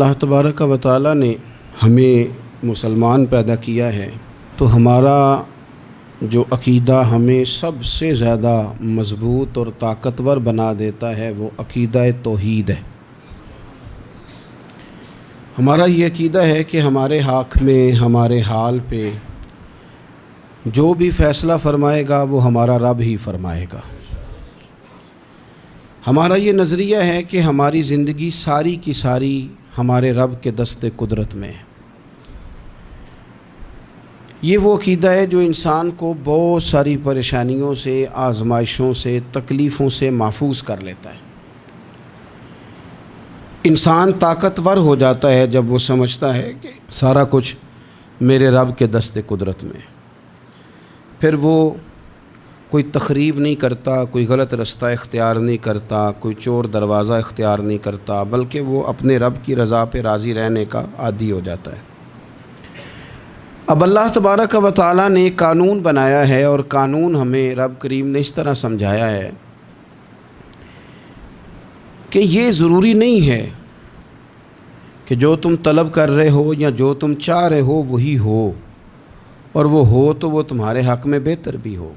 اللہ تبارک و تعالیٰ نے ہمیں مسلمان پیدا کیا ہے تو ہمارا جو عقیدہ ہمیں سب سے زیادہ مضبوط اور طاقتور بنا دیتا ہے وہ عقیدہ توحید ہے۔ ہمارا یہ عقیدہ ہے کہ ہمارے حق میں ہمارے حال پہ جو بھی فیصلہ فرمائے گا وہ ہمارا رب ہی فرمائے گا۔ ہمارا یہ نظریہ ہے کہ ہماری زندگی ساری کی ساری ہمارے رب کے دست قدرت میں ہے۔ یہ وہ عقیدہ ہے جو انسان کو بہت ساری پریشانیوں سے، آزمائشوں سے، تکلیفوں سے محفوظ کر لیتا ہے۔ انسان طاقتور ہو جاتا ہے جب وہ سمجھتا ہے کہ سارا کچھ میرے رب کے دست قدرت میں ہے۔ پھر وہ کوئی تخریب نہیں کرتا، کوئی غلط رستہ اختیار نہیں کرتا، کوئی چور دروازہ اختیار نہیں کرتا، بلکہ وہ اپنے رب کی رضا پہ راضی رہنے کا عادی ہو جاتا ہے۔ اب اللہ تبارک و تعالیٰ نے ایک قانون بنایا ہے، اور قانون ہمیں رب کریم نے اس طرح سمجھایا ہے کہ یہ ضروری نہیں ہے کہ جو تم طلب کر رہے ہو یا جو تم چاہ رہے ہو وہی ہو، اور وہ ہو تو وہ تمہارے حق میں بہتر بھی ہو۔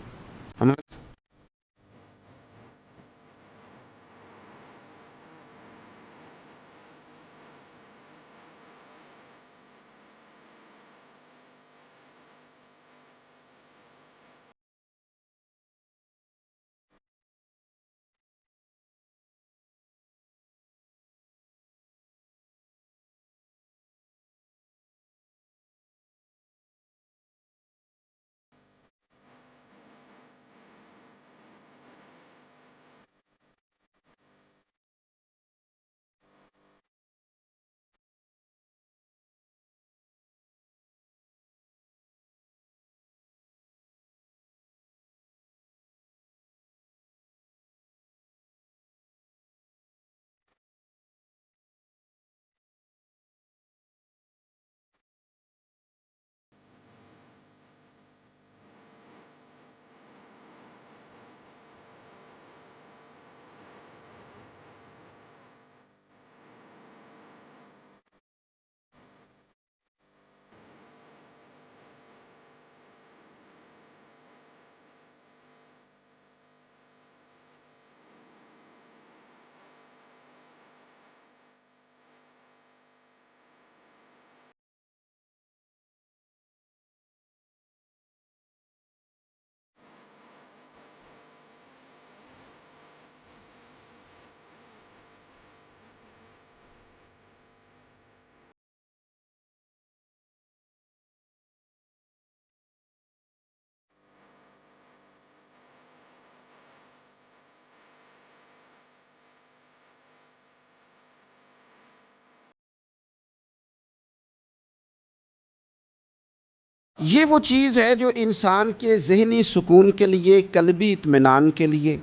یہ وہ چیز ہے جو انسان کے ذہنی سکون کے لیے، قلبی اطمینان کے لیے،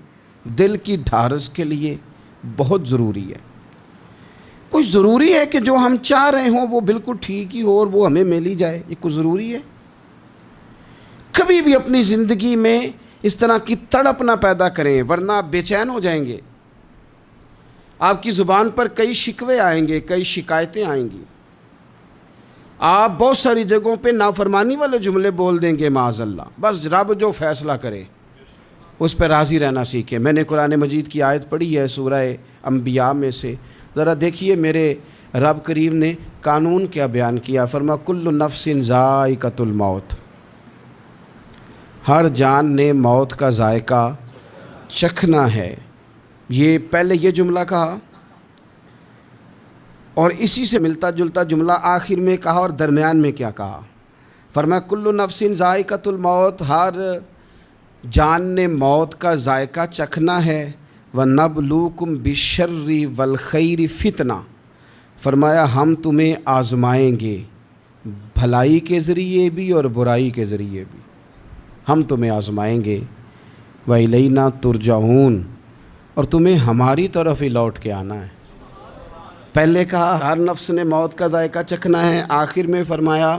دل کی ڈھارس کے لیے بہت ضروری ہے۔ کوئی ضروری ہے کہ جو ہم چاہ رہے ہوں وہ بالکل ٹھیک ہی ہو اور وہ ہمیں مل ہی جائے؟ یہ کوئی ضروری ہے؟ کبھی بھی اپنی زندگی میں اس طرح کی تڑپ نہ پیدا کریں، ورنہ آپ بے چین ہو جائیں گے۔ آپ کی زبان پر کئی شکوے آئیں گے، کئی شکایتیں آئیں گی، آپ بہت ساری جگہوں پہ نافرمانی والے جملے بول دیں گے معاذ اللہ۔ بس رب جو فیصلہ کرے اس پہ راضی رہنا سیکھیں۔ میں نے قرآن مجید کی آیت پڑھی ہے سورہ انبیاء میں سے، ذرا دیکھیے میرے رب کریم نے قانون کیا بیان کیا۔ فرما کل نفس ذائقۃ الموت، ہر جان نے موت کا ذائقہ چکھنا ہے۔ یہ پہلے یہ جملہ کہا، اور اسی سے ملتا جلتا جملہ آخر میں کہا، اور درمیان میں کیا کہا؟ فرمایا کل نفس ذائقۃ الموت، ہر جان نے موت کا ذائقہ چکھنا ہے۔ وَنَبْلُوكُمْ بِالشَّرِّ وَالْخَيْرِ فِتْنَةً، فرمایا ہم تمہیں آزمائیں گے، بھلائی کے ذریعے بھی اور برائی کے ذریعے بھی ہم تمہیں آزمائیں گے۔ وَإِلَيْنَا تُرْجَعُونَ، اور تمہیں ہماری طرف ہی لوٹ کے آنا ہے۔ پہلے کہا ہر نفس نے موت کا ذائقہ چکھنا ہے، آخر میں فرمایا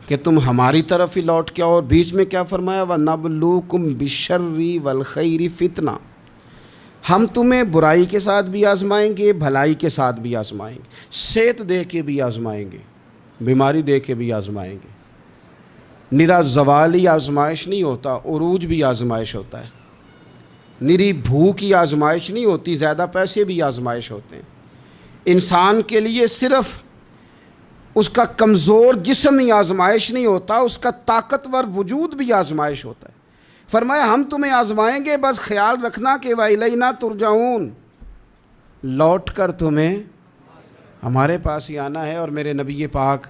کہ تم ہماری طرف ہی لوٹ کے آؤ، اور بیچ میں کیا فرمایا؟ وَنَبْلُوكُمْ بِالشَّرِّ وَالْخَيْرِ فِتْنَةً، ہم تمہیں برائی کے ساتھ بھی آزمائیں گے، بھلائی کے ساتھ بھی آزمائیں گے، صحت دے کے بھی آزمائیں گے، بیماری دے کے بھی آزمائیں گے۔ نرا زوالی آزمائش نہیں ہوتا، عروج بھی آزمائش ہوتا ہے۔ نری بھوک کی آزمائش نہیں ہوتی، زیادہ پیسے بھی آزمائش ہوتے ہیں۔ انسان کے لیے صرف اس کا کمزور جسم ہی آزمائش نہیں ہوتا، اس کا طاقتور وجود بھی آزمائش ہوتا ہے۔ فرمایا ہم تمہیں آزمائیں گے، بس خیال رکھنا کہ وَإِلَيْنَا تُرْجَعُونَ، لوٹ کر تمہیں ہمارے پاس ہی آنا ہے۔ اور میرے نبی پاک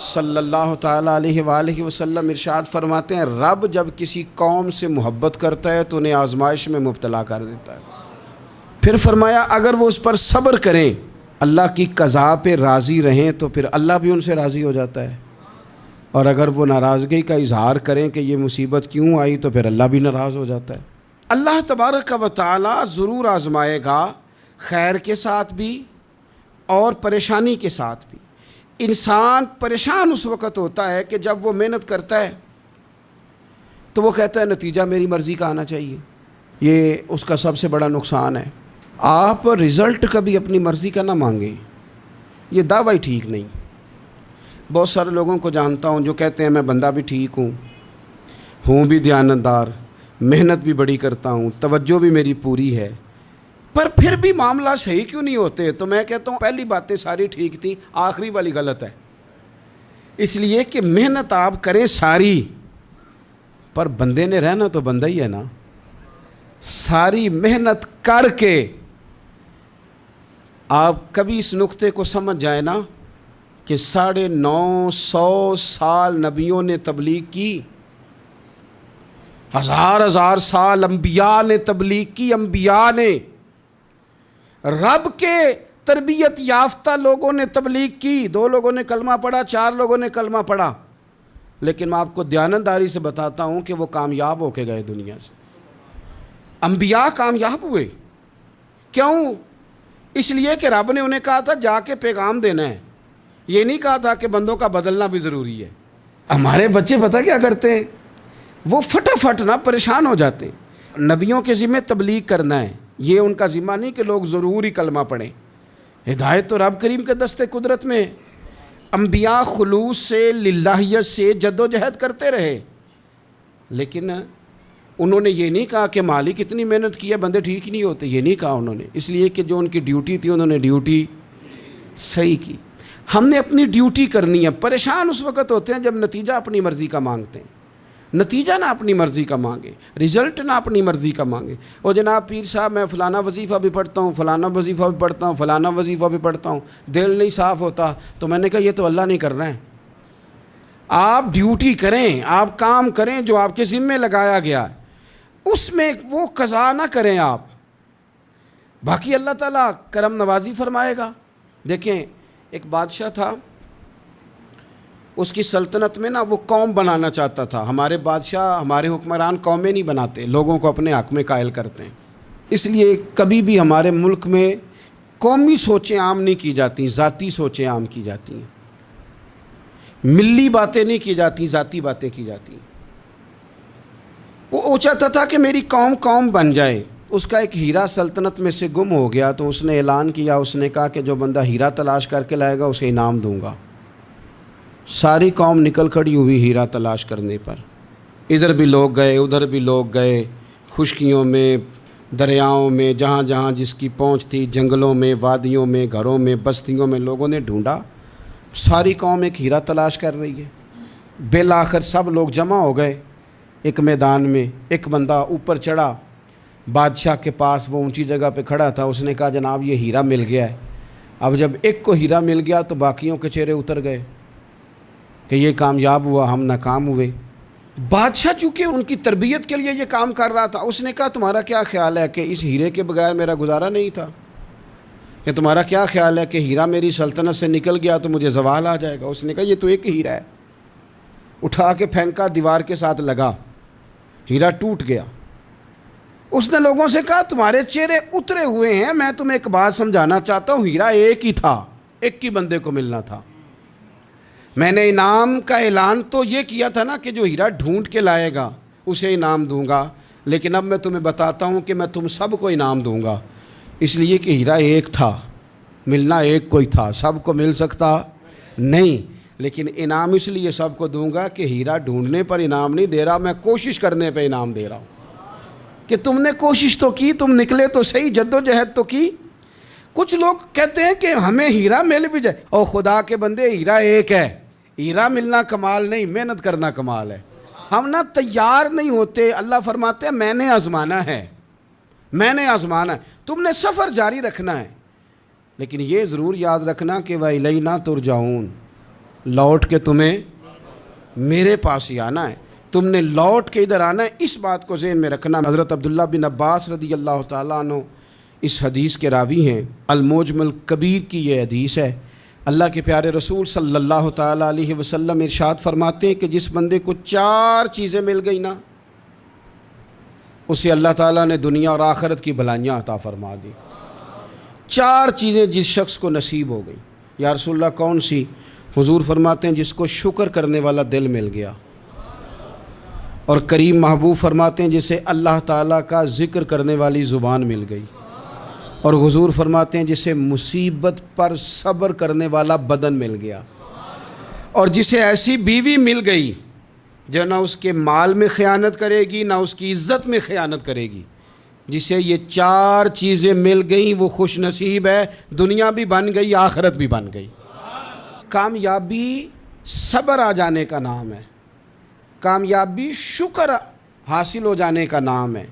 صلی اللہ تعالیٰ علیہ وآلہ وسلم ارشاد فرماتے ہیں، رب جب کسی قوم سے محبت کرتا ہے تو انہیں آزمائش میں مبتلا کر دیتا ہے۔ پھر فرمایا اگر وہ اس پر صبر کریں، اللہ کی قضا پہ راضی رہیں، تو پھر اللہ بھی ان سے راضی ہو جاتا ہے۔ اور اگر وہ ناراضگی کا اظہار کریں کہ یہ مصیبت کیوں آئی، تو پھر اللہ بھی ناراض ہو جاتا ہے۔ اللہ تبارک و تعالی ضرور آزمائے گا، خیر کے ساتھ بھی اور پریشانی کے ساتھ بھی۔ انسان پریشان اس وقت ہوتا ہے کہ جب وہ محنت کرتا ہے تو وہ کہتا ہے نتیجہ میری مرضی کا آنا چاہیے، یہ اس کا سب سے بڑا نقصان ہے۔ آپ رزلٹ کبھی اپنی مرضی کا نہ مانگیں، یہ دعویٰ ہی ٹھیک نہیں۔ بہت سارے لوگوں کو جانتا ہوں جو کہتے ہیں میں بندہ بھی ٹھیک ہوں بھی دیانتدار، محنت بھی بڑی کرتا ہوں، توجہ بھی میری پوری ہے، پر پھر بھی معاملہ صحیح کیوں نہیں ہوتے؟ تو میں کہتا ہوں پہلی باتیں ساری ٹھیک تھیں، آخری والی غلط ہے۔ اس لیے کہ محنت آپ کریں ساری، پر بندے نے رہنا تو بندہ ہی ہے نا۔ ساری محنت کر کے آپ کبھی اس نقطے کو سمجھ جائیں نا کہ 950 سال نبیوں نے تبلیغ کی، ہزار سال انبیاء نے تبلیغ کی، انبیاء نے، رب کے تربیت یافتہ لوگوں نے تبلیغ کی۔ 2 لوگوں نے کلمہ پڑھا، 4 لوگوں نے کلمہ پڑھا، لیکن میں آپ کو دیانتداری سے بتاتا ہوں کہ وہ کامیاب ہو کے گئے دنیا سے۔ انبیاء کامیاب ہوئے، کیوں؟ اس لیے کہ رب نے انہیں کہا تھا جا کے پیغام دینا ہے، یہ نہیں کہا تھا کہ بندوں کا بدلنا بھی ضروری ہے۔ ہمارے بچے پتہ کیا کرتے ہیں؟ وہ فٹافٹ نہ پریشان ہو جاتے ہیں۔ نبیوں کے ذمہ تبلیغ کرنا ہے، یہ ان کا ذمہ نہیں کہ لوگ ضروری کلمہ پڑھیں۔ ہدایت تو رب کریم کے دستے قدرت میں ہے۔ انبیاء خلوص سے، للہیت سے جد و جہد کرتے رہے، لیکن انہوں نے یہ نہیں کہا کہ مالک اتنی محنت کی ہے بندے ٹھیک نہیں ہوتے، یہ نہیں کہا انہوں نے۔ اس لیے کہ جو ان کی ڈیوٹی تھی انہوں نے ڈیوٹی صحیح کی۔ ہم نے اپنی ڈیوٹی کرنی ہے۔ پریشان اس وقت ہوتے ہیں جب نتیجہ اپنی مرضی کا مانگتے ہیں۔ نتیجہ نہ اپنی مرضی کا مانگے، رزلٹ نہ اپنی مرضی کا مانگے۔ اور جناب پیر صاحب میں فلانا وظیفہ بھی پڑھتا ہوں، فلانا وظیفہ بھی پڑھتا ہوں، فلانا وظیفہ بھی پڑھتا ہوں، دل نہیں صاف ہوتا، تو میں نے کہا یہ تو اللہ نہیں کر رہے ہیں۔ آپ ڈیوٹی کریں، آپ کام کریں جو آپ کے ذمے لگایا گیا ہے، اس میں وہ قضا نہ کریں آپ، باقی اللہ تعالیٰ کرم نوازی فرمائے گا۔ دیکھیں ایک بادشاہ تھا، اس کی سلطنت میں نا وہ قوم بنانا چاہتا تھا۔ ہمارے بادشاہ، ہمارے حکمران قومیں نہیں بناتے، لوگوں کو اپنے حق میں قائل کرتے ہیں۔ اس لیے کبھی بھی ہمارے ملک میں قومی سوچیں عام نہیں کی جاتی، ذاتی سوچیں عام کی جاتی ہیں۔ ملی باتیں نہیں کی جاتی، ذاتی باتیں کی جاتی ہیں۔ وہ چاہتا تھا کہ میری قوم بن جائے۔ اس کا ایک ہیرا سلطنت میں سے گم ہو گیا، تو اس نے اعلان کیا، اس نے کہا کہ جو بندہ ہیرا تلاش کر کے لائے گا اسے انعام دوں گا۔ ساری قوم نکل کھڑی ہوئی ہیرا تلاش کرنے پر، ادھر بھی لوگ گئے، ادھر بھی لوگ گئے، خشکیوں میں، دریاؤں میں، جہاں جہاں جس کی پہنچ تھی، جنگلوں میں، وادیوں میں، گھروں میں، بستیوں میں لوگوں نے ڈھونڈا۔ ساری قوم ایک ہیرا تلاش کر رہی ہے۔ بالآخر سب لوگ جمع ہو گئے ایک میدان میں۔ ایک بندہ اوپر چڑھا بادشاہ کے پاس، وہ اونچی جگہ پہ کھڑا تھا۔ اس نے کہا جناب یہ ہیرا مل گیا ہے۔ اب جب ایک کو ہیرا مل گیا تو باقیوں کے چہرے اتر گئے کہ یہ کامیاب ہوا، ہم ناکام ہوئے۔ بادشاہ چونکہ ان کی تربیت کے لیے یہ کام کر رہا تھا، اس نے کہا تمہارا کیا خیال ہے کہ اس ہیرے کے بغیر میرا گزارا نہیں تھا؟ کہ تمہارا کیا خیال ہے کہ ہیرا میری سلطنت سے نکل گیا تو مجھے زوال آ جائے گا؟ اس نے کہا یہ تو ایک ہیرا ہے۔ اٹھا کے پھینکا، دیوار کے ساتھ لگا، ہیرا ٹوٹ گیا۔ اس نے لوگوں سے کہا تمہارے چہرے اترے ہوئے ہیں، میں تمہیں ایک بات سمجھانا چاہتا ہوں، ہیرا ایک ہی تھا، ایک ہی بندے کو ملنا تھا۔ میں نے انعام کا اعلان تو یہ کیا تھا نا کہ جو ہیرا ڈھونڈ کے لائے گا اسے انعام دوں گا، لیکن اب میں تمہیں بتاتا ہوں کہ میں تم سب کو انعام دوں گا، اس لیے کہ ہیرا ایک تھا، ملنا ایک کوئی تھا، سب کو مل سکتا نہیں، لیکن انعام اس لیے سب کو دوں گا کہ ہیرا ڈھونڈنے پر انعام نہیں دے رہا، میں کوشش کرنے پہ انعام دے رہا ہوں کہ تم نے کوشش تو کی، تم نکلے تو صحیح، جد و جہد تو کی۔ کچھ لوگ کہتے ہیں کہ ہمیں ہیرا مل بھی جائے، اور خدا کے بندے ہیرا ایک ہے، ہیرا ملنا کمال نہیں، محنت کرنا کمال ہے۔ ہم نہ تیار نہیں ہوتے، اللہ فرماتے ہیں میں نے آزمانا ہے، میں نے آزمانا ہے، تم نے سفر جاری رکھنا ہے، لیکن یہ ضرور یاد رکھنا کہ وَإِلَيْنَا تُرْجَعُونَ، لوٹ کے تمہیں میرے پاس ہی آنا ہے، تم نے لوٹ کے ادھر آنا ہے، اس بات کو ذہن میں رکھنا۔ حضرت عبداللہ بن عباس رضی اللہ تعالیٰ عنہ اس حدیث کے راوی ہیں، المعجم الکبیر کی یہ حدیث ہے۔ اللہ کے پیارے رسول صلی اللہ تعالیٰ علیہ وسلم ارشاد فرماتے ہیں کہ جس بندے کو 4 چیزیں مل گئی نا، اسے اللہ تعالیٰ نے دنیا اور آخرت کی بھلائیاں عطا فرما دی۔ 4 چیزیں جس شخص کو نصیب ہو گئی۔ یا رسول اللہ کون سی؟ حضور فرماتے ہیں جس کو شکر کرنے والا دل مل گیا، اور کریم محبوب فرماتے ہیں جسے اللہ تعالیٰ کا ذکر کرنے والی زبان مل گئی، اور حضور فرماتے ہیں جسے مصیبت پر صبر کرنے والا بدن مل گیا، اور جسے ایسی بیوی مل گئی جو نہ اس کے مال میں خیانت کرے گی نہ اس کی عزت میں خیانت کرے گی۔ جسے یہ 4 چیزیں مل گئیں وہ خوش نصیب ہے، دنیا بھی بن گئی آخرت بھی بن گئی۔ کامیابی صبر آ جانے کا نام ہے، کامیابی شکر حاصل ہو جانے کا نام ہے،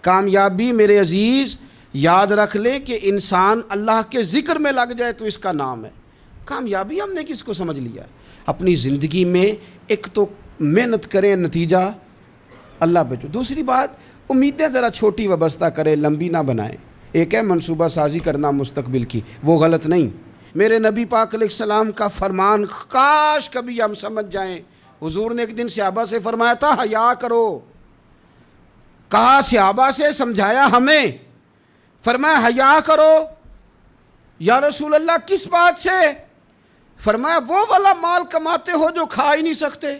کامیابی میرے عزیز یاد رکھ لیں کہ انسان اللہ کے ذکر میں لگ جائے تو اس کا نام ہے کامیابی۔ ہم نے کس کو سمجھ لیا؟ اپنی زندگی میں ایک تو محنت کریں، نتیجہ اللہ پہ جو۔ دوسری بات، امیدیں ذرا چھوٹی وابستہ کریں، لمبی نہ بنائیں۔ ایک ہے منصوبہ سازی کرنا مستقبل کی، وہ غلط نہیں۔ میرے نبی پاک علیہ السلام کا فرمان کاش کبھی ہم سمجھ جائیں۔ حضور نے ایک دن صحابہ سے فرمایا تھا حیا کرو، کہا صحابہ سے، سمجھایا ہمیں، فرمایا حیا کرو۔ یا رسول اللہ کس بات سے؟ فرمایا وہ والا مال کماتے ہو جو کھا ہی نہیں سکتے،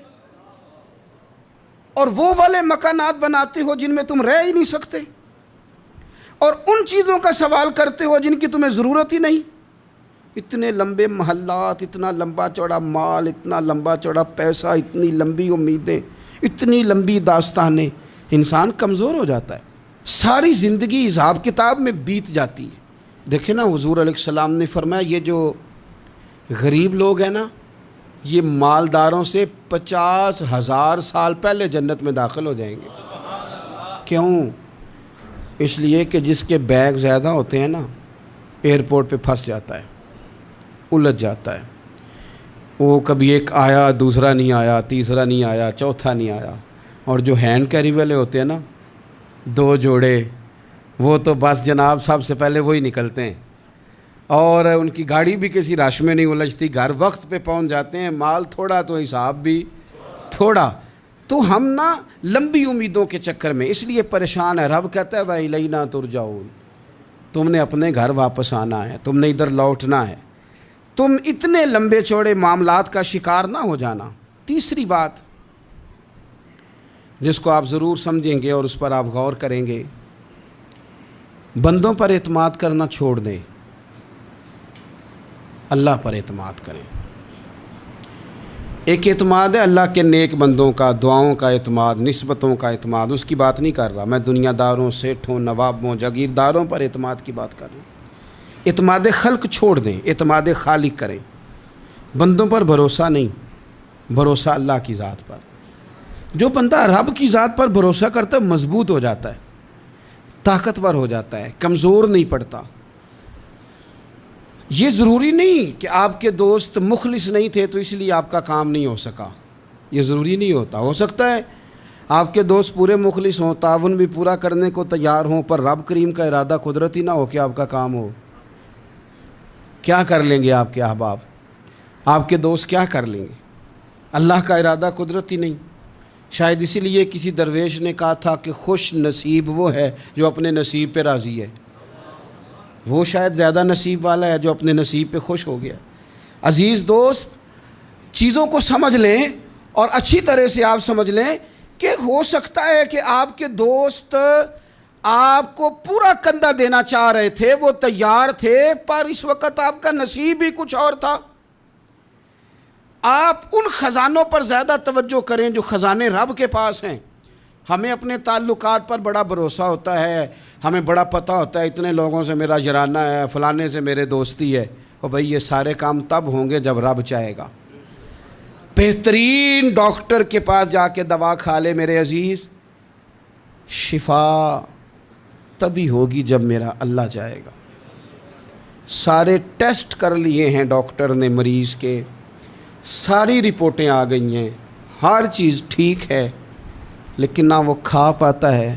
اور وہ والے مکانات بناتے ہو جن میں تم رہ ہی نہیں سکتے، اور ان چیزوں کا سوال کرتے ہو جن کی تمہیں ضرورت ہی نہیں۔ اتنے لمبے محلات، اتنا لمبا چوڑا مال، اتنا لمبا چوڑا پیسہ، اتنی لمبی امیدیں، اتنی لمبی داستانیں، انسان کمزور ہو جاتا ہے، ساری زندگی حساب کتاب میں بیت جاتی ہے۔ دیکھیں نا حضور علیہ السلام نے فرمایا یہ جو غریب لوگ ہیں نا، یہ مالداروں سے 50,000 سال پہلے جنت میں داخل ہو جائیں گے۔ کیوں؟ اس لیے کہ جس کے بیگ زیادہ ہوتے ہیں نا، ایئرپورٹ پہ پھنس جاتا ہے، الجھ جاتا ہے، وہ کبھی ایک آیا، دوسرا نہیں آیا، تیسرا نہیں آیا، چوتھا نہیں آیا، اور جو ہینڈ کیری والے ہوتے ہیں نا، 2 جوڑے، وہ تو بس جناب سب سے پہلے وہی نکلتے ہیں، اور ان کی گاڑی بھی کسی رش میں نہیں الجھتی، گھر وقت پہ پہنچ جاتے ہیں، مال تھوڑا تو حساب بھی تھوڑا۔ تو ہم نا لمبی امیدوں کے چکر میں اس لیے پریشان ہے۔ رب کہتا ہے وَإِلَيْنَا تُرْجَعُونَ، تم نے اپنے گھر واپس آنا ہے، تم نے ادھر لوٹنا ہے، تم اتنے لمبے چوڑے معاملات کا شکار نہ ہو جانا۔ تیسری بات جس کو آپ ضرور سمجھیں گے اور اس پر آپ غور کریں گے، بندوں پر اعتماد کرنا چھوڑ دیں، اللہ پر اعتماد کریں۔ ایک اعتماد ہے اللہ کے نیک بندوں کا، دعاؤں کا اعتماد، نسبتوں کا اعتماد، اس کی بات نہیں کر رہا میں، دنیا داروں، سیٹھوں، نوابوں، جاگیرداروں پر اعتماد کی بات کر رہا ہوں۔ اعتماد خلق چھوڑ دیں، اعتماد خالق کریں۔ بندوں پر بھروسہ نہیں، بھروسہ اللہ کی ذات پر۔ جو بندہ رب کی ذات پر بھروسہ کرتا ہے مضبوط ہو جاتا ہے، طاقتور ہو جاتا ہے، کمزور نہیں پڑتا۔ یہ ضروری نہیں کہ آپ کے دوست مخلص نہیں تھے تو اس لیے آپ کا کام نہیں ہو سکا، یہ ضروری نہیں ہوتا۔ ہو سکتا ہے آپ کے دوست پورے مخلص ہوں، تعاون بھی پورا کرنے کو تیار ہوں، پر رب کریم کا ارادہ قدرتی نہ ہو کہ آپ کا کام ہو۔ کیا کر لیں گے آپ کے احباب، آپ کے دوست کیا کر لیں گے؟ اللہ کا ارادہ قدرتی نہیں۔ شاید اسی لیے کسی درویش نے کہا تھا کہ خوش نصیب وہ ہے جو اپنے نصیب پہ راضی ہے، وہ شاید زیادہ نصیب والا ہے جو اپنے نصیب پہ خوش ہو گیا۔ عزیز دوست، چیزوں کو سمجھ لیں اور اچھی طرح سے آپ سمجھ لیں کہ ہو سکتا ہے کہ آپ کے دوست آپ کو پورا کندھا دینا چاہ رہے تھے، وہ تیار تھے، پر اس وقت آپ کا نصیب ہی کچھ اور تھا۔ آپ ان خزانوں پر زیادہ توجہ کریں جو خزانے رب کے پاس ہیں۔ ہمیں اپنے تعلقات پر بڑا بھروسہ ہوتا ہے، ہمیں بڑا پتہ ہوتا ہے اتنے لوگوں سے میرا جرانہ ہے، فلانے سے میرے دوستی ہے۔ اور بھئی یہ سارے کام تب ہوں گے جب رب چاہے گا۔ بہترین ڈاکٹر کے پاس جا کے دوا کھا لے میرے عزیز، شفا تبھی ہوگی جب میرا اللہ چاہے گا۔ سارے ٹیسٹ کر لیے ہیں ڈاکٹر نے مریض کے، ساری رپورٹیں آ گئی ہیں، ہر چیز ٹھیک ہے، لیکن نہ وہ کھا پاتا ہے،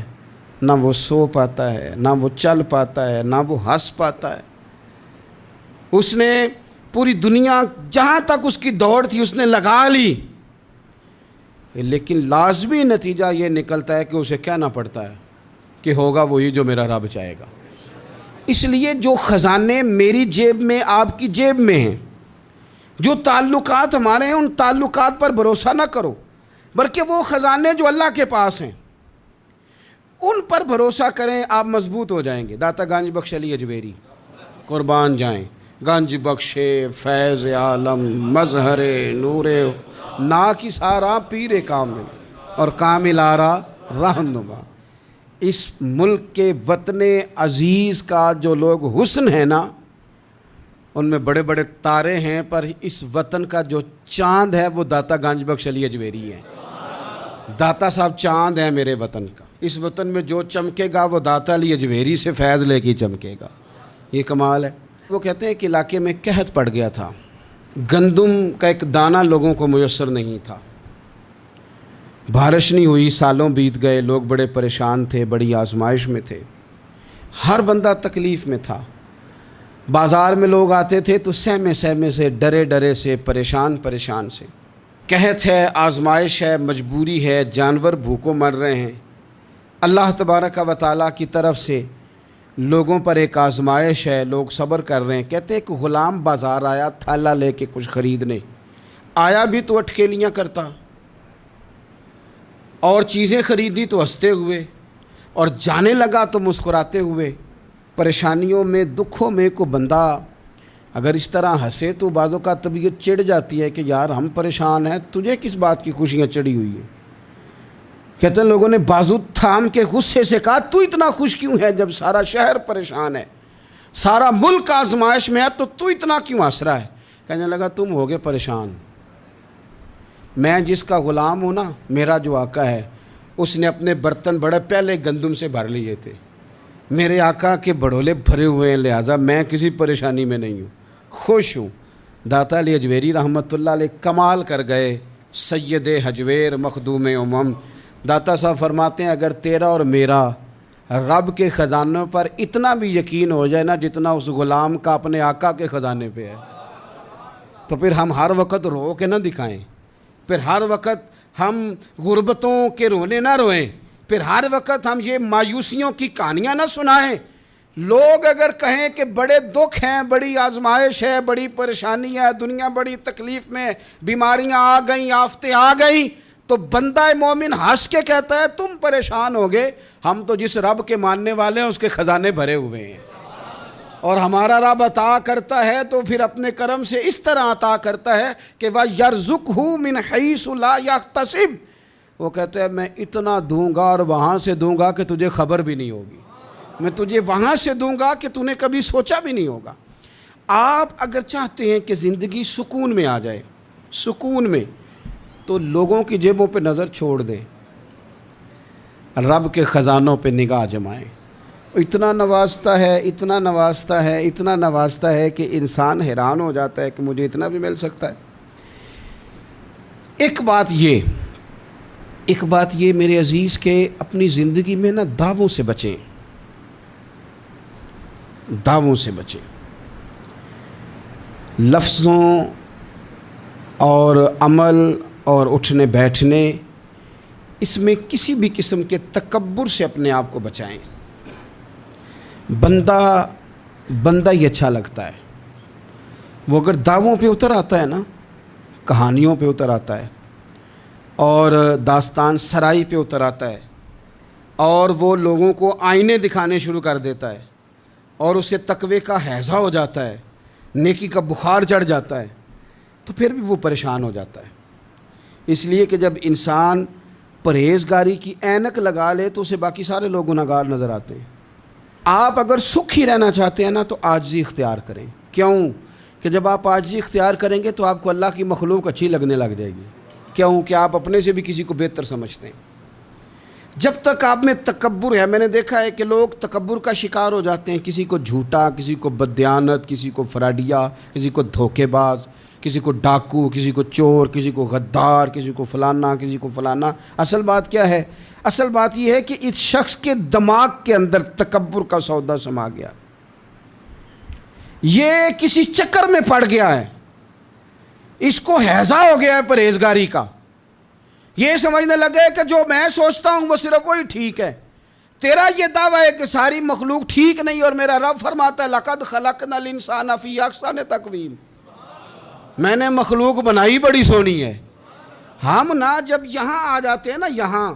نہ وہ سو پاتا ہے، نہ وہ چل پاتا ہے، نہ وہ ہنس پاتا ہے۔ اس نے پوری دنیا جہاں تک اس کی دوڑ تھی اس نے لگا لی، لیکن لازمی نتیجہ یہ نکلتا ہے کہ اسے کہنا پڑتا ہے کہ ہوگا وہی جو میرا رب چاہے گا۔ اس لیے جو خزانے میری جیب میں آپ کی جیب میں ہیں، جو تعلقات ہمارے ہیں، ان تعلقات پر بھروسہ نہ کرو، بلکہ وہ خزانے جو اللہ کے پاس ہیں ان پر بھروسہ کریں، آپ مضبوط ہو جائیں گے۔ داتا گنج بخش علی اجویری قربان جائیں، گنج بخشے فیض عالم مظہر نور نا کی سارا پیر کامل اور کامل آرا رہنما۔ اس ملک کے وطن عزیز کا جو لوگ حسن ہے نا، ان میں بڑے بڑے تارے ہیں، پر اس وطن کا جو چاند ہے وہ داتا گنج بخش علی اجویری ہے۔ داتا صاحب چاند ہے میرے وطن کا۔ اس وطن میں جو چمکے گا وہ داتا علی اجویری سے فیض لے کے چمکے گا۔ یہ کمال ہے۔ وہ کہتے ہیں کہ علاقے میں قحط پڑ گیا تھا، گندم کا ایک دانہ لوگوں کو میسر نہیں تھا، بارش نہیں ہوئی، سالوں بیت گئے، لوگ بڑے پریشان تھے، بڑی آزمائش میں تھے، ہر بندہ تکلیف میں تھا۔ بازار میں لوگ آتے تھے تو سہمے سہمے سے، ڈرے ڈرے سے، پریشان سے۔ قحط ہے، آزمائش ہے، مجبوری ہے، جانور بھوکوں مر رہے ہیں۔ اللہ تبارک و تعالیٰ کی طرف سے لوگوں پر ایک آزمائش ہے، لوگ صبر کر رہے ہیں۔ کہتے ایک غلام بازار آیا تھالا لے کے کچھ خریدنے، آیا بھی تو اٹکیلیاں کرتا، اور چیزیں خریدی تو ہنستے ہوئے، اور جانے لگا تو مسکراتے ہوئے۔ پریشانیوں میں، دکھوں میں کو بندہ اگر اس طرح ہنسے تو بعضوں کا طبیعت چڑھ جاتی ہے کہ یار ہم پریشان ہیں، تجھے کس بات کی خوشیاں چڑھی ہوئی ہیں۔ کہتے ہیں لوگوں نے بازو تھام کے غصے سے کہا تو اتنا خوش کیوں ہے جب سارا شہر پریشان ہے، سارا ملک آزمائش میں ہے، تو اتنا کیوں ہنس رہا ہے؟ کہنے لگا تم ہوگے پریشان، میں جس کا غلام ہوں نا، میرا جو آقا ہے، اس نے اپنے برتن بڑے پہلے گندم سے بھر لیے تھے، میرے آقا کے بڑولے بھرے ہوئے ہیں، لہذا میں کسی پریشانی میں نہیں ہوں، خوش ہوں۔ داتا علی اجویری رحمۃ اللہ علیہ کمال کر گئے، سید حجویر مخدوم امم۔ داتا صاحب فرماتے ہیں اگر تیرا اور میرا رب کے خزانوں پر اتنا بھی یقین ہو جائے نا جتنا اس غلام کا اپنے آقا کے خزانے پہ ہے، تو پھر ہم ہر وقت رو کے نہ دکھائیں، پھر ہر وقت ہم غربتوں کے رونے نہ روئیں، پھر ہر وقت ہم یہ مایوسیوں کی کہانیاں نہ سنائیں۔ لوگ اگر کہیں کہ بڑے دکھ ہیں، بڑی آزمائش ہے، بڑی پریشانی ہے، دنیا بڑی تکلیف میں، بیماریاں آ گئیں، آفتیں آ گئیں، تو بندہ مومن ہنس کے کہتا ہے تم پریشان ہوگے، ہم تو جس رب کے ماننے والے ہیں اس کے خزانے بھرے ہوئے ہیں، اور ہمارا رب عطا کرتا ہے تو پھر اپنے کرم سے اس طرح عطا کرتا ہے کہ وَيَرْزُقْهُ مِنْ حَيْثُ لَا يَحْتَسِبُ۔ وہ کہتے ہیں میں اتنا دوں گا اور وہاں سے دوں گا کہ تجھے خبر بھی نہیں ہوگی، میں تجھے وہاں سے دوں گا کہ تو نے کبھی سوچا بھی نہیں ہوگا۔ آپ اگر چاہتے ہیں کہ زندگی سکون میں آ جائے، سکون میں، تو لوگوں کی جیبوں پہ نظر چھوڑ دیں، رب کے خزانوں پہ نگاہ جمائیں۔ اتنا نوازتا ہے، اتنا نوازتا ہے، اتنا نوازتا ہے کہ انسان حیران ہو جاتا ہے کہ مجھے اتنا بھی مل سکتا ہے۔ ایک بات یہ میرے عزیز کہ اپنی زندگی میں نا دعووں سے بچیں، دعووں سے بچیں، لفظوں اور عمل اور اٹھنے بیٹھنے، اس میں کسی بھی قسم کے تکبر سے اپنے آپ کو بچائیں۔ بندہ ہی اچھا لگتا ہے، وہ اگر دعووں پہ اتر آتا ہے نا، کہانیوں پہ اتر آتا ہے اور داستان سرائی پہ اتر آتا ہے اور وہ لوگوں کو آئینے دکھانے شروع کر دیتا ہے اور اسے تقوی کا ہیضہ ہو جاتا ہے، نیکی کا بخار چڑھ جاتا ہے، تو پھر بھی وہ پریشان ہو جاتا ہے۔ اس لیے کہ جب انسان پرہیزگاری کی اینک لگا لے تو اسے باقی سارے لوگ گناہگار نظر آتے ہیں۔ آپ اگر سکھی رہنا چاہتے ہیں نا تو عاجزی اختیار کریں۔ کیوں کہ جب آپ عاجزی اختیار کریں گے تو آپ کو اللہ کی مخلوق اچھی لگنے لگ جائے گی، کیوں کہ آپ اپنے سے بھی کسی کو بہتر سمجھتے ہیں۔ جب تک آپ میں تکبر ہے، میں نے دیکھا ہے کہ لوگ تکبر کا شکار ہو جاتے ہیں، کسی کو جھوٹا، کسی کو بددیانت، کسی کو فراڈیا، کسی کو دھوکے باز، کسی کو ڈاکو، کسی کو چور، کسی کو غدار، کسی کو فلانا، کسی کو فلانا۔ اصل بات کیا ہے؟ اصل بات یہ ہے کہ اس شخص کے دماغ کے اندر تکبر کا سودا سما گیا، یہ کسی چکر میں پڑ گیا ہے، اس کو ہیضہ ہو گیا ہے پرہیزگاری کا۔ یہ سمجھنے لگے کہ جو میں سوچتا ہوں وہ صرف وہی ٹھیک ہے۔ تیرا یہ دعویٰ ہے کہ ساری مخلوق ٹھیک نہیں، اور میرا رب فرماتا ہے لَقَدْ خَلَقْنَا الْإِنسَانَ فِي أَحْسَنِ تَقْوِيمٍ، میں نے مخلوق بنائی بڑی سونی ہے۔ ہم نا جب یہاں آ جاتے ہیں نا، یہاں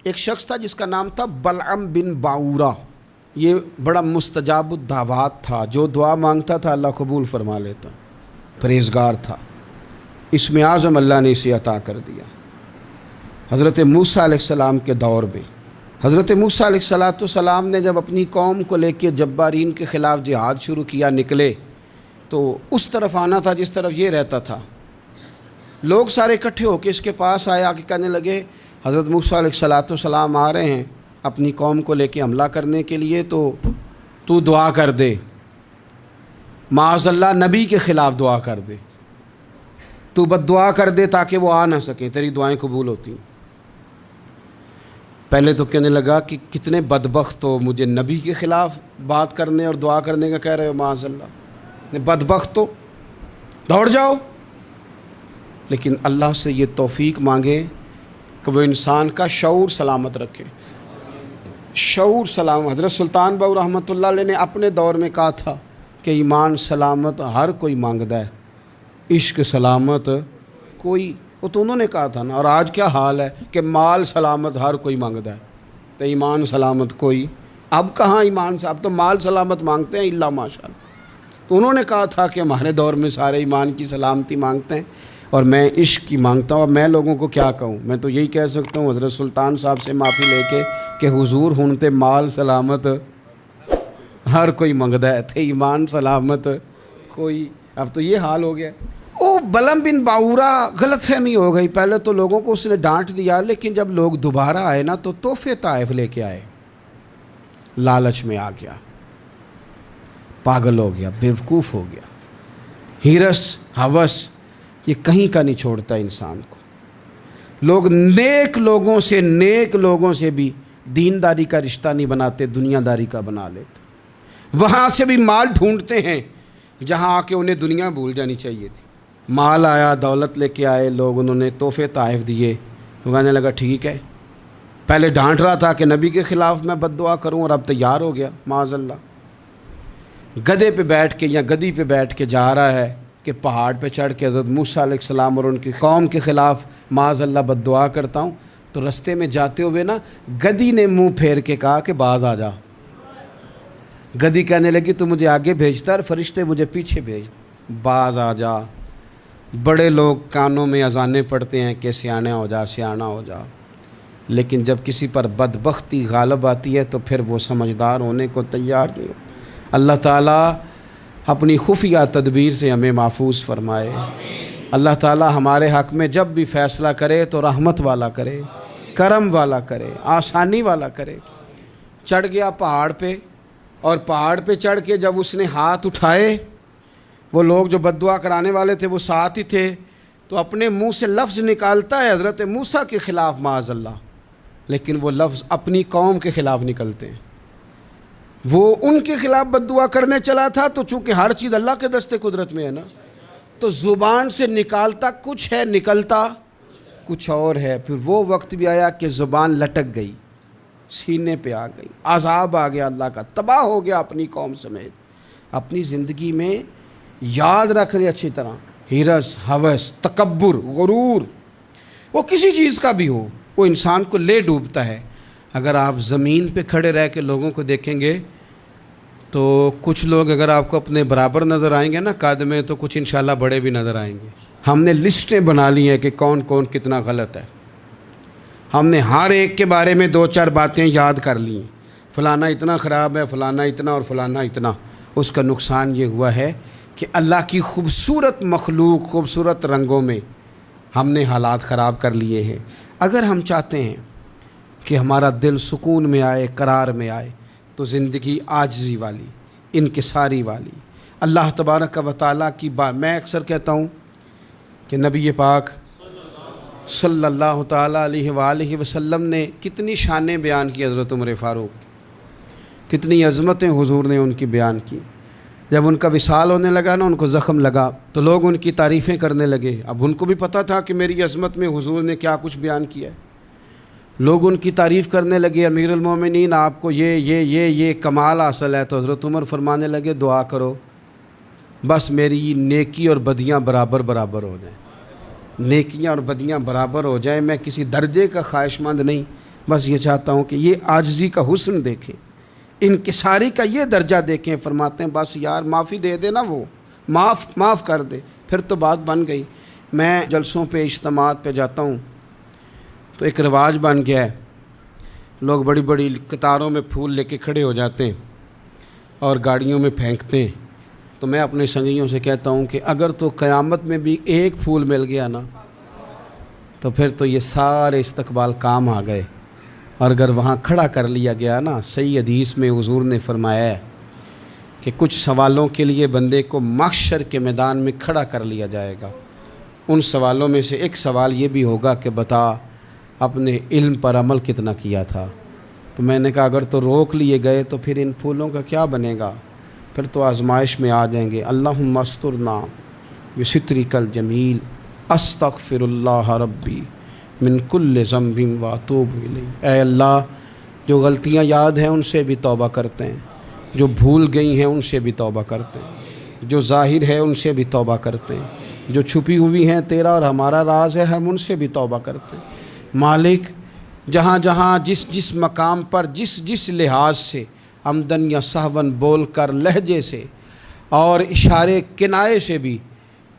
ایک شخص تھا جس کا نام تھا بلعم بن باورہ، یہ بڑا مستجاب الدعوات تھا، جو دعا مانگتا تھا اللہ قبول فرما لیتا، پرہیزگار تھا۔ اسم اعظم اللہ نے اسے عطا کر دیا۔ حضرت موسیٰ علیہ السلام کے دور میں حضرت موسیٰ علیہ السلام نے جب اپنی قوم کو لے کے جبارین کے خلاف جہاد شروع کیا، نکلے تو اس طرف آنا تھا جس طرف یہ رہتا تھا۔ لوگ سارے اکٹھے ہو کے اس کے پاس آئے، آ کے کہنے لگے حضرت موسیٰ علیہ السلام آ رہے ہیں اپنی قوم کو لے کے حملہ کرنے کے لیے، تو دعا کر دے، معاذ اللہ نبی کے خلاف دعا کر دے، تو بد دعا کر دے تاکہ وہ آ نہ سکیں، تیری دعائیں قبول ہوتی ہیں۔ پہلے تو کہنے لگا کہ کتنے بدبخت ہو، مجھے نبی کے خلاف بات کرنے اور دعا کرنے کا کہہ رہے ہو، معاذ اللہ، بدبخت ہو، دوڑ جاؤ۔ لیکن اللہ سے یہ توفیق مانگے کہ وہ انسان کا شعور سلامت رکھے، شعور سلامت۔ حضرت سلطان باؤ رحمۃ اللہ علیہ نے اپنے دور میں کہا تھا کہ ایمان سلامت ہر کوئی مانگدا ہے، عشق سلامت کوئی، وہ تو انہوں نے کہا تھا نا۔ اور آج کیا حال ہے کہ مال سلامت ہر کوئی مانگتا ہے، تو ایمان سلامت کوئی۔ اب کہاں ایمان سے، اب تو مال سلامت مانگتے ہیں الا ماشاء اللہ۔ تو انہوں نے کہا تھا کہ ہمارے دور میں سارے ایمان کی سلامتی مانگتے ہیں اور میں عشق کی مانگتا ہوں۔ اور میں لوگوں کو کیا کہوں، میں تو یہی کہہ سکتا ہوں حضرت سلطان صاحب سے معافی لے کے کہ حضور ہن تے مال سلامت ہر کوئی منگدا ہے، تے ایمان سلامت کوئی۔ اب تو یہ حال ہو گیا۔ وہ بلعم بن باورہ غلط فہمی ہو گئی، پہلے تو لوگوں کو اس نے ڈانٹ دیا، لیکن جب لوگ دوبارہ آئے نا تو تحفے طائف لے کے آئے، لالچ میں آ گیا، پاگل ہو گیا، بیوقوف ہو گیا۔ ہرس ہوس یہ کہیں کا نہیں چھوڑتا انسان کو۔ لوگ نیک لوگوں سے بھی دینداری کا رشتہ نہیں بناتے، دنیا داری کا بنا لیتے۔ وہاں سے بھی مال ڈھونڈتے ہیں جہاں آ کے انہیں دنیا بھول جانی چاہیے تھی۔ مال آیا، دولت لے کے آئے لوگ، انہوں نے تحفے طائف دیے، وہ کہنے لگا ٹھیک ہے، پہلے ڈانٹ رہا تھا کہ نبی کے خلاف میں بد دعا کروں اور اب تیار ہو گیا، معاذ اللہ۔ گدھے پہ بیٹھ کے یا گدی پہ بیٹھ کے جا رہا ہے کہ پہاڑ پہ چڑھ کے حضرت موسیٰ علیہ السلام اور ان کی قوم کے خلاف معاذ اللہ بد دعا کرتا ہوں، تو رستے میں جاتے ہوئے نا گدی نے منہ پھیر کے کہا کہ باز آ جا۔ گدی کہنے لگی تو مجھے آگے بھیجتا ہے، فرشتے مجھے پیچھے بھیج، باز آ جا۔ بڑے لوگ کانوں میں اذانیں پڑھتے ہیں کہ سیانے ہو جا، سیانہ ہو جا، لیکن جب کسی پر بدبختی غالب آتی ہے تو پھر وہ سمجھدار ہونے کو تیار نہیں ہوتا۔ اللہ تعالیٰ اپنی خفیہ تدبیر سے ہمیں محفوظ فرمائے۔ اللہ تعالیٰ ہمارے حق میں جب بھی فیصلہ کرے تو رحمت والا کرے، کرم والا کرے، آسانی والا کرے۔ چڑھ گیا پہاڑ پہ، اور پہاڑ پہ چڑھ کے جب اس نے ہاتھ اٹھائے، وہ لوگ جو بد دعا کرانے والے تھے وہ ساتھ ہی تھے، تو اپنے منہ سے لفظ نکالتا ہے حضرت موسیٰ کے خلاف معاذ اللہ، لیکن وہ لفظ اپنی قوم کے خلاف نکلتے ہیں۔ وہ ان کے خلاف بد دعا کرنے چلا تھا، تو چونکہ ہر چیز اللہ کے دستے قدرت میں ہے نا، تو زبان سے نکالتا کچھ ہے، نکلتا کچھ اور ہے۔ پھر وہ وقت بھی آیا کہ زبان لٹک گئی، سینے پہ آ گئی، عذاب آ گیا اللہ کا، تباہ ہو گیا اپنی قوم سمیت۔ اپنی زندگی میں یاد رکھ لیں اچھی طرح، ہرس، ہوس، تکبر، غرور، وہ کسی چیز کا بھی ہو، وہ انسان کو لے ڈوبتا ہے۔ اگر آپ زمین پہ کھڑے رہ کے لوگوں کو دیکھیں گے تو کچھ لوگ اگر آپ کو اپنے برابر نظر آئیں گے نا قد میں، تو کچھ انشاءاللہ بڑے بھی نظر آئیں گے۔ ہم نے لسٹیں بنا لی ہیں کہ کون کون کتنا غلط ہے، ہم نے ہر ایک کے بارے میں 2-4 باتیں یاد کر لی ہیں، فلانا اتنا خراب ہے، فلانا اتنا اور فلانا اتنا۔ اس کا نقصان یہ ہوا ہے کہ اللہ کی خوبصورت مخلوق، خوبصورت رنگوں میں ہم نے حالات خراب کر لیے ہیں۔ اگر ہم چاہتے ہیں کہ ہمارا دل سکون میں آئے، قرار میں آئے، تو زندگی عاجزی والی، انکساری والی، اللہ تبارک و تعالیٰ کی بات۔ میں اکثر کہتا ہوں کہ نبی پاک صلی اللہ تعالیٰ علیہ وآلہ وسلم نے کتنی شانیں بیان کی، حضرت عمر فاروق کتنی عظمتیں حضور نے ان کی بیان کی۔ جب ان کا وصال ہونے لگا نا، ان کو زخم لگا تو لوگ ان کی تعریفیں کرنے لگے۔ اب ان کو بھی پتہ تھا کہ میری عظمت میں حضور نے کیا کچھ بیان کیا ہے، لوگ ان کی تعریف کرنے لگے، امیر المومنین آپ کو یہ کمال حاصل ہے۔ تو حضرت عمر فرمانے لگے دعا کرو بس میری نیکی اور بدیاں برابر برابر ہو جائیں، نیکیاں اور بدیاں برابر ہو جائیں، میں کسی درجے کا خواہش مند نہیں، بس یہ چاہتا ہوں کہ یہ عاجزی کا حسن دیکھیں، انکساری کا یہ درجہ دیکھیں۔ فرماتے ہیں بس یار معافی دے دے نا، وہ معاف کر دے، پھر تو بات بن گئی۔ میں جلسوں پہ اجتماعات پہ جاتا ہوں تو ایک رواج بن گیا ہے، لوگ بڑی بڑی قطاروں میں پھول لے کے کھڑے ہو جاتے ہیں اور گاڑیوں میں پھینکتے ہیں۔ تو میں اپنے سنگیوں سے کہتا ہوں کہ اگر تو قیامت میں بھی ایک پھول مل گیا نا تو پھر تو یہ سارے استقبال کام آ گئے، اور اگر وہاں کھڑا کر لیا گیا نا، صحیح حدیث میں حضور نے فرمایا ہے کہ کچھ سوالوں کے لیے بندے کو محشر کے میدان میں کھڑا کر لیا جائے گا۔ ان سوالوں میں سے ایک سوال یہ بھی ہوگا کہ بتا اپنے علم پر عمل کتنا کیا تھا۔ تو میں نے کہا اگر تو روک لیے گئے تو پھر ان پھولوں کا کیا بنے گا، پھر تو آزمائش میں آ جائیں گے۔ اللہم استرنا بسترک الجمیل استغفر اللہ ربی من کل ذنب واتوب الیہ۔ اے اللہ، جو غلطیاں یاد ہیں ان سے بھی توبہ کرتے ہیں، جو بھول گئی ہیں ان سے بھی توبہ کرتے ہیں، جو ظاہر ہے ان سے بھی توبہ کرتے ہیں، جو چھپی ہوئی ہیں تیرا اور ہمارا راز ہے ہم ان سے بھی توبہ کرتے ہیں۔ مالک، جہاں جہاں جس مقام پر جس لحاظ سے عمدن یا سہون بول کر، لہجے سے اور اشارے کنائے سے بھی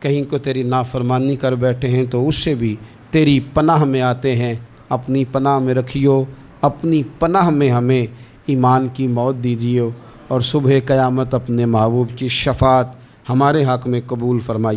کہیں کو تیری نافرمانی کر بیٹھے ہیں تو اس سے بھی تیری پناہ میں آتے ہیں۔ اپنی پناہ میں رکھیو، اپنی پناہ میں ہمیں ایمان کی موت دیجیے، اور صبح قیامت اپنے محبوب کی شفاعت ہمارے حق میں قبول فرمائیے۔